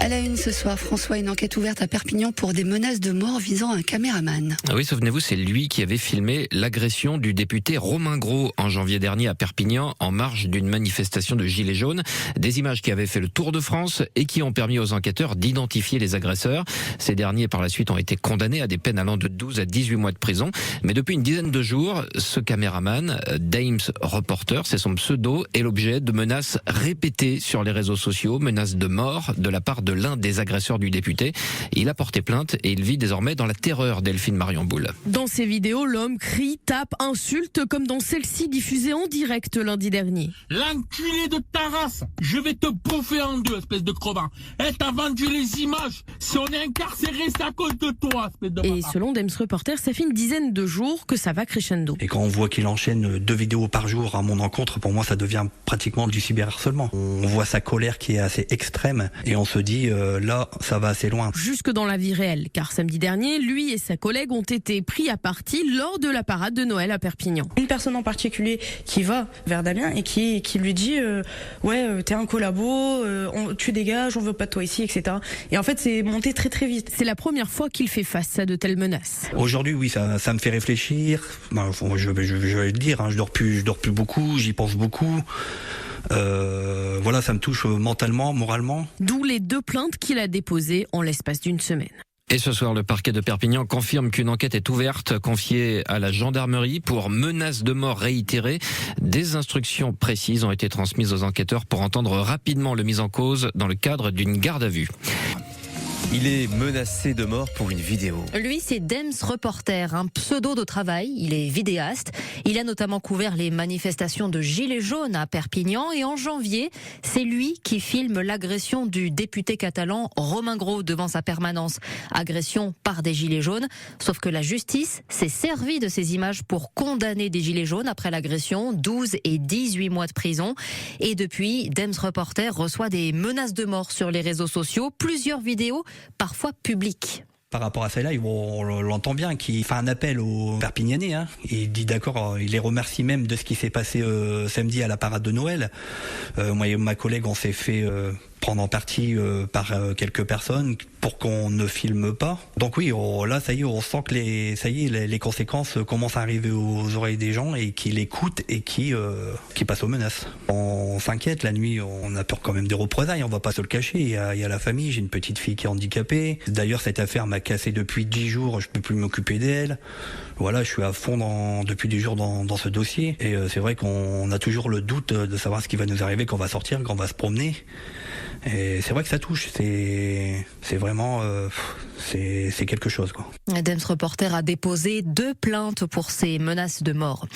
À la une ce soir, François, une enquête ouverte à Perpignan pour des menaces de mort visant un caméraman. Oui, souvenez-vous, c'est lui qui avait filmé l'agression du député Romain Gros en janvier dernier à Perpignan en marge d'une manifestation de Gilets jaunes. Des images qui avaient fait le tour de France et qui ont permis aux enquêteurs d'identifier les agresseurs. Ces derniers, par la suite, ont été condamnés à des peines allant de 12 à 18 mois de prison. Mais depuis une dizaine de jours, ce caméraman, Dames Reporter, c'est son pseudo, est l'objet de menaces répétées sur les réseaux sociaux, menaces de mort de la part de l'un des agresseurs du député. Il a porté plainte et il vit désormais dans la terreur, Delphine Marion Boule. Dans ces vidéos, l'homme crie, tape, insulte, comme dans celle-ci diffusée en direct lundi dernier. L'enculé de ta race, je vais te bouffer en deux, espèce de crevant. T'as vendu les images. Si on est incarcéré, c'est à cause de toi, espèce de Et bâtard. selon Dames Reporter, ça fait une dizaine de jours que ça va crescendo. Et quand on voit qu'il enchaîne 2 vidéos par jour à mon encontre, pour moi ça devient pratiquement du cyberharcèlement. On voit sa colère qui est assez extrême et on se dit là ça va assez loin. Jusque dans la vie réelle, car samedi dernier, lui et sa collègue ont été pris à partie lors de la parade de Noël à Perpignan. Une personne en particulier qui va vers Damien et qui lui dit t'es un collabo, tu dégages, on veut pas de toi ici, etc. Et en fait c'est monté très très vite. C'est la première fois qu'il fait face à de telles menaces. Aujourd'hui oui ça me fait réfléchir. Je vais le dire, hein, je dors plus beaucoup, j'y pense beaucoup. Voilà, ça me touche mentalement, moralement. D'où les 2 plaintes qu'il a déposées en l'espace d'une semaine. Et ce soir, le parquet de Perpignan confirme qu'une enquête est ouverte, confiée à la gendarmerie pour menaces de mort réitérées. Des instructions précises ont été transmises aux enquêteurs pour entendre rapidement le mis en cause dans le cadre d'une garde à vue. Il est menacé de mort pour une vidéo. Lui, c'est Dames Reporter, un pseudo de travail. Il est vidéaste. Il a notamment couvert les manifestations de Gilets jaunes à Perpignan. Et en janvier, c'est lui qui filme l'agression du député catalan Romain Gros devant sa permanence. Agression par des Gilets jaunes. Sauf que la justice s'est servie de ces images pour condamner des Gilets jaunes après l'agression. 12 et 18 mois de prison. Et depuis, Dames Reporter reçoit des menaces de mort sur les réseaux sociaux. Plusieurs vidéos, parfois publiques. Par rapport à celle-là, on l'entend bien, qui fait un appel aux Perpignanais. Hein. Il dit d'accord, il les remercie même de ce qui s'est passé samedi à la parade de Noël. Moi et ma collègue, on s'est fait prendre en partie par quelques personnes pour qu'on ne filme pas. Donc oui, là, ça y est, on sent que les conséquences commencent à arriver aux oreilles des gens et qui l'écoutent et qui passent aux menaces. On s'inquiète, la nuit, on a peur quand même des représailles, on va pas se le cacher. Il y a la famille, j'ai une petite fille qui est handicapée. D'ailleurs, cette affaire m'a cassé depuis 10 jours, je peux plus m'occuper d'elle. Voilà, je suis à fond depuis 10 jours dans ce dossier. Et c'est vrai qu'on a toujours le doute de savoir ce qui va nous arriver quand on va sortir, quand on va se promener. Et c'est vrai que ça touche, c'est vraiment, c'est quelque chose, quoi. Dames Reporter a déposé 2 plaintes pour ces menaces de mort.